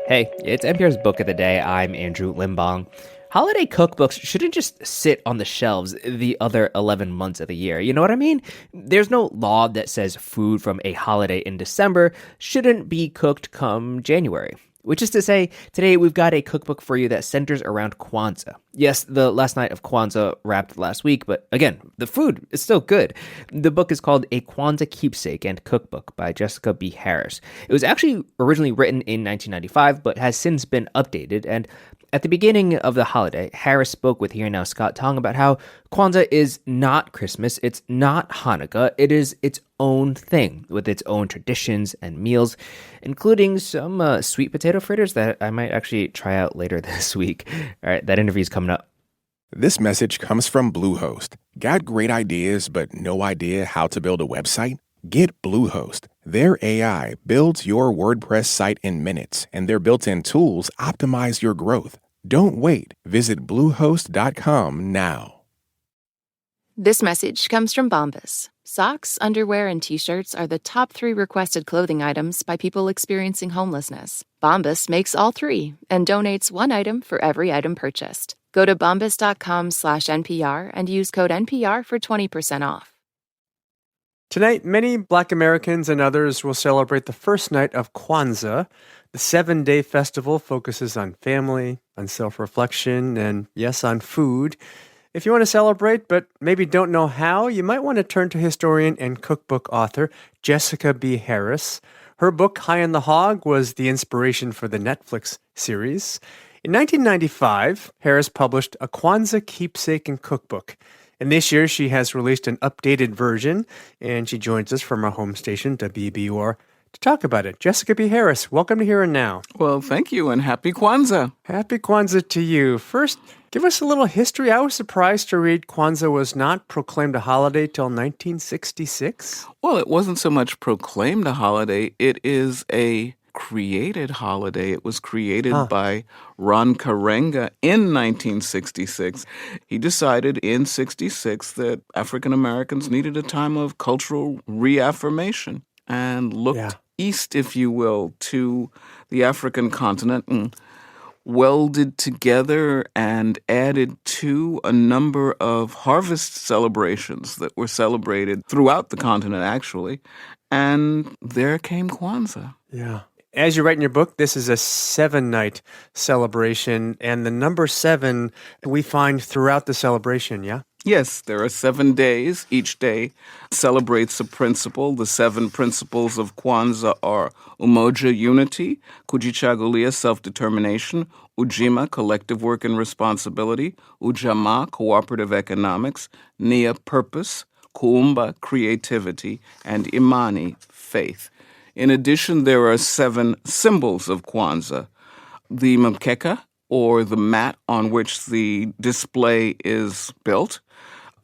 Hey, it's NPR's Book of the Day. I'm Andrew Limbong. Holiday cookbooks shouldn't just sit on the shelves the other 11 months of the year. You know what I mean? There's no law that says food from a holiday in December shouldn't be cooked come January. Which is to say, today we've got a cookbook for you that centers around Kwanzaa. Yes, the last night of Kwanzaa wrapped last week, but again, the food is still good. The book is called A Kwanzaa Keepsake and Cookbook by Jessica B. Harris. It was actually originally written in 1995, but has since been updated, and at the beginning of the holiday, Harris spoke with Here Now Scott Tong about how Kwanzaa is not Christmas, it's not Hanukkah, it is its own thing with its own traditions and meals, including some sweet potato fritters that I might actually try out later this week. All right, that interview's coming up. This message comes from Bluehost. Got great ideas but no idea how to build a website? Get Bluehost. Their AI builds your WordPress site in minutes, and their built-in tools optimize your growth. Don't wait. Visit Bluehost.com now. This message comes from Bombas. Socks, underwear, and T-shirts are the top 3 requested clothing items by people experiencing homelessness. Bombas makes all 3 and donates 1 item for every item purchased. Go to bombas.com/NPR and use code NPR for 20% off. Tonight, many Black Americans and others will celebrate the first night of Kwanzaa. The 7-day festival focuses on family, on self-reflection, and yes, on food. If you want to celebrate but maybe don't know how, you might want to turn to historian and cookbook author Jessica B. Harris. Her book, High on the Hog, was the inspiration for the Netflix series. In 1995, Harris published A Kwanzaa Keepsake and Cookbook. And this year, she has released an updated version, and she joins us from our home station, WBUR, to talk about it. Jessica B. Harris, welcome to Here and Now. Well, thank you, and happy Kwanzaa. Happy Kwanzaa to you. First, give us a little history. I was surprised to read Kwanzaa was not proclaimed a holiday till 1966. Well, it wasn't so much proclaimed a holiday. It is a created holiday. It was created by Ron Karenga in 1966. He decided in 66 that African Americans needed a time of cultural reaffirmation and looked east, if you will, to the African continent and welded together and added to a number of harvest celebrations that were celebrated throughout the continent, actually. And there came Kwanzaa. Yeah. As you write in your book, this is a 7-night celebration, and the number 7 we find throughout the celebration, yeah? Yes, there are 7 days. Each day celebrates a principle. The 7 principles of Kwanzaa are Umoja, unity; Kujichagulia, self-determination; Ujima, collective work and responsibility; Ujamaa, cooperative economics; Nia, purpose; Kuumba, creativity; and Imani, faith. In addition, there are 7 symbols of Kwanzaa. The mkeka, or the mat on which the display is built.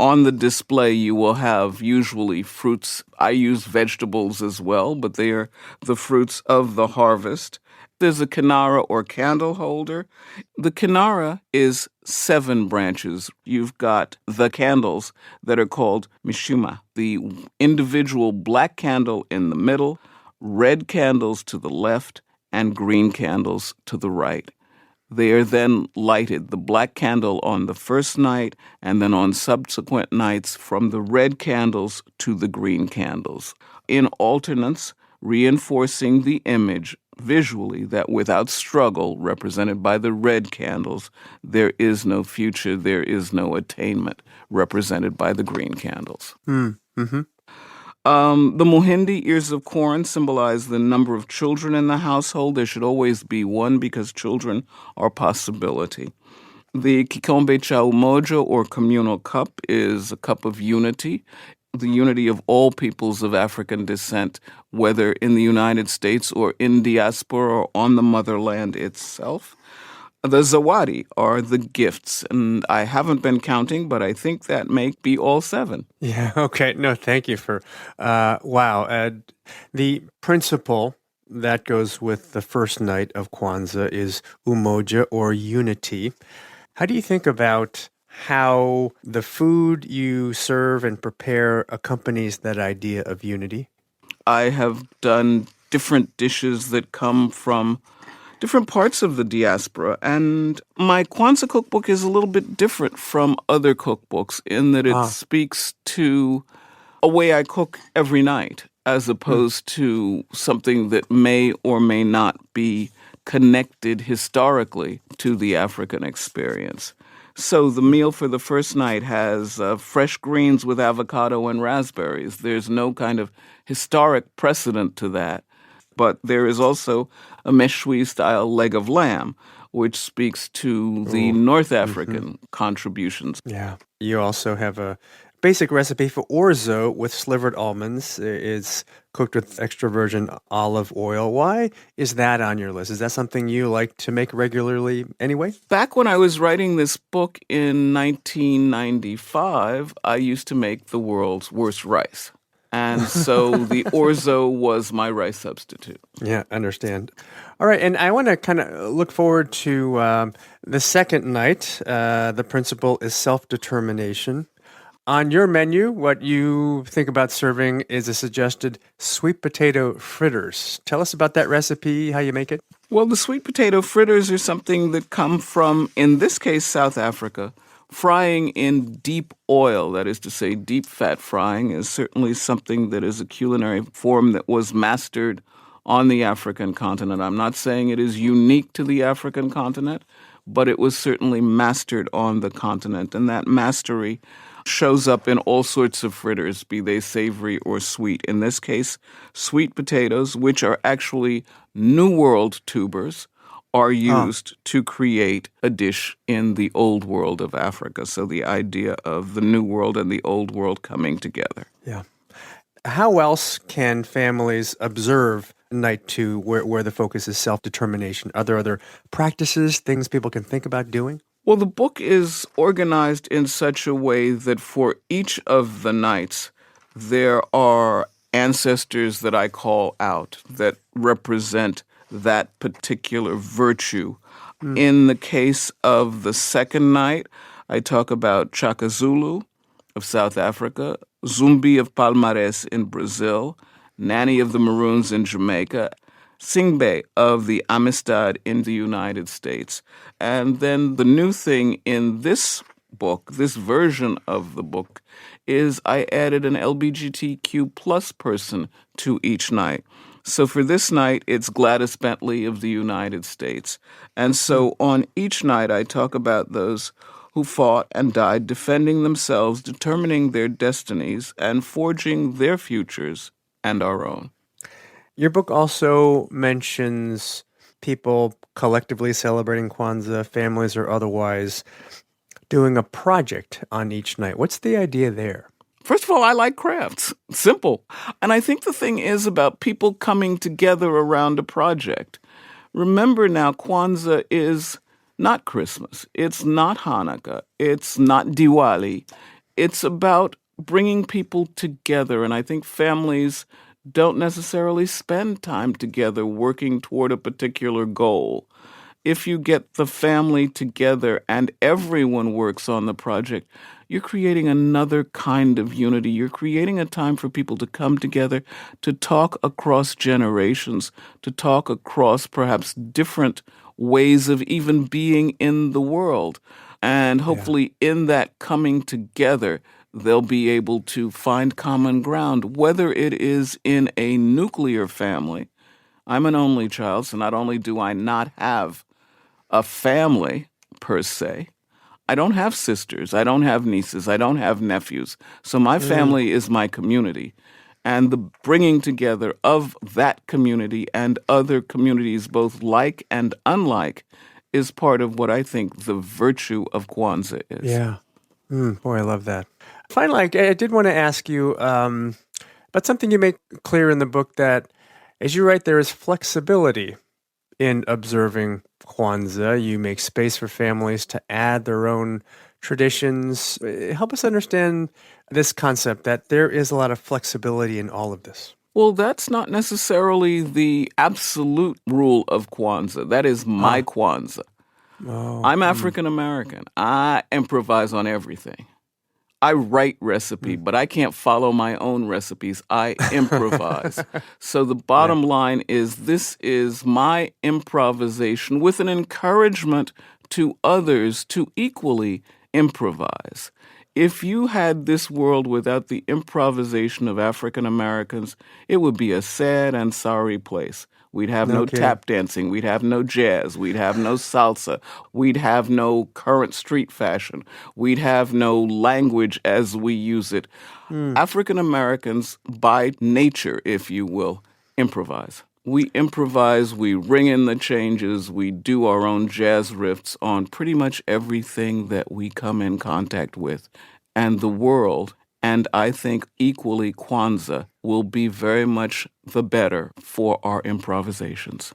On the display, you will have usually fruits. I use vegetables as well, but they are the fruits of the harvest. There's a kinara or candle holder. The kinara is 7 branches. You've got the candles that are called mishuma, the individual black candle in the middle, red candles to the left, and green candles to the right. They are then lighted, the black candle on the first night, and then on subsequent nights from the red candles to the green candles, in alternance, reinforcing the image visually that without struggle, represented by the red candles, there is no future, there is no attainment, represented by the green candles. Mm-hmm. The muhindi, ears of corn, symbolize the number of children in the household. There should always be one because children are possibility. The kikombe cha umoja, or communal cup, is a cup of unity, the unity of all peoples of African descent, whether in the United States or in diaspora or on the motherland itself. The zawadi are the gifts, and I haven't been counting, but I think that may be all 7. Yeah, okay. No, thank you for, wow. The principle that goes with the first night of Kwanzaa is umoja, or unity. How do you think about how the food you serve and prepare accompanies that idea of unity? I have done different dishes that come from different parts of the diaspora. And my Kwanzaa cookbook is a little bit different from other cookbooks in that it speaks to a way I cook every night, as opposed to something that may or may not be connected historically to the African experience. So the meal for the first night has fresh greens with avocado and raspberries. There's no kind of historic precedent to that. But there is also a Meshui-style leg of lamb, which speaks to the North African contributions. Yeah. You also have a basic recipe for orzo with slivered almonds. It's cooked with extra virgin olive oil. Why is that on your list? Is that something you like to make regularly anyway? Back when I was writing this book in 1995, I used to make the world's worst rice. And so the orzo was my rice substitute. Yeah, understand. All right, and I want to kind of look forward to the second night. The principle is self-determination. On your menu, what you think about serving is a suggested sweet potato fritters. Tell us about that recipe, how you make it. Well, the sweet potato fritters are something that come from, in this case, South Africa. Frying in deep oil, that is to say, deep fat frying, is certainly something that is a culinary form that was mastered on the African continent. I'm not saying it is unique to the African continent, but it was certainly mastered on the continent. And that mastery shows up in all sorts of fritters, be they savory or sweet. In this case, sweet potatoes, which are actually New World tubers, are used to create a dish in the old world of Africa. So the idea of the New World and the Old World coming together. Yeah. How else can families observe night two where the focus is self-determination? Are there other practices, things people can think about doing? Well, the book is organized in such a way that for each of the nights, there are ancestors that I call out that represent that particular virtue. In the case of the second night, I talk about Chaka Zulu of South Africa, Zumbi of Palmares in Brazil, Nanny of the Maroons in Jamaica, Singbe of the Amistad in the United States. And then the new thing in this book, this version of the book, is I added an LGBTQ plus person to each night. So for this night, it's Gladys Bentley of the United States. And so on each night, I talk about those who fought and died defending themselves, determining their destinies, and forging their futures and our own. Your book also mentions people collectively celebrating Kwanzaa, families or otherwise, doing a project on each night. What's the idea there? First of all, I like crafts. Simple. And I think the thing is about people coming together around a project. Remember now, Kwanzaa is not Christmas. It's not Hanukkah. It's not Diwali. It's about bringing people together. And I think families don't necessarily spend time together working toward a particular goal. If you get the family together and everyone works on the project, you're creating another kind of unity. You're creating a time for people to come together, to talk across generations, to talk across perhaps different ways of even being in the world. And hopefully in that coming together, they'll be able to find common ground, whether it is in a nuclear family. I'm an only child, so not only do I not have a family per se, I don't have sisters, I don't have nieces, I don't have nephews. So my family is my community. And the bringing together of that community and other communities, both like and unlike, is part of what I think the virtue of Kwanzaa is. Yeah. Boy, I love that. Finally, I did want to ask you about something you make clear in the book, that, as you write, there is flexibility in observing Kwanzaa. You make space for families to add their own traditions. Help us understand this concept that there is a lot of flexibility in all of this. Well, that's not necessarily the absolute rule of Kwanzaa. That is my Kwanzaa. I'm African American. I improvise on everything. I write recipe, but I can't follow my own recipes. I improvise. So the bottom line is this is my improvisation with an encouragement to others to equally improvise. If you had this world without the improvisation of African Americans, it would be a sad and sorry place. We'd have no tap dancing. We'd have no jazz. We'd have no salsa. We'd have no current street fashion. We'd have no language as we use it. African Americans, by nature, if you will, improvise. We improvise, we ring in the changes, we do our own jazz riffs on pretty much everything that we come in contact with. And the world, and I think equally Kwanzaa, will be very much the better for our improvisations.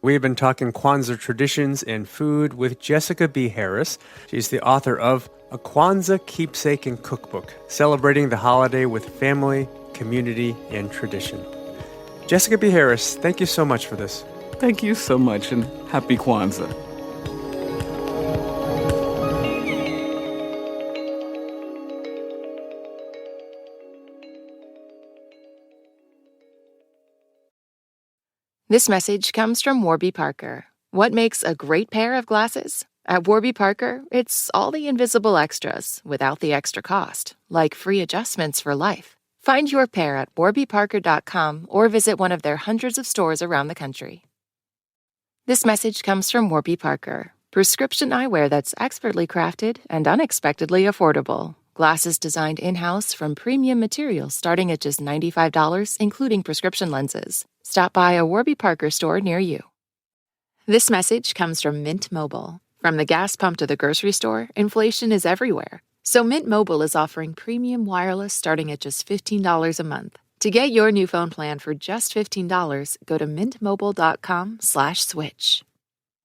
We've been talking Kwanzaa traditions and food with Jessica B. Harris. She's the author of A Kwanzaa Keepsake and Cookbook, celebrating the holiday with family, community, and tradition. Jessica B. Harris, thank you so much for this. Thank you so much, and happy Kwanzaa. This message comes from Warby Parker. What makes a great pair of glasses? At Warby Parker, it's all the invisible extras without the extra cost, like free adjustments for life. Find your pair at warbyparker.com or visit one of their hundreds of stores around the country. This message comes from Warby Parker, prescription eyewear that's expertly crafted and unexpectedly affordable. Glasses designed in-house from premium materials starting at just $95, including prescription lenses. Stop by a Warby Parker store near you. This message comes from Mint Mobile. From the gas pump to the grocery store, inflation is everywhere. So Mint Mobile is offering premium wireless starting at just $15 a month. To get your new phone plan for just $15, go to mintmobile.com/switch.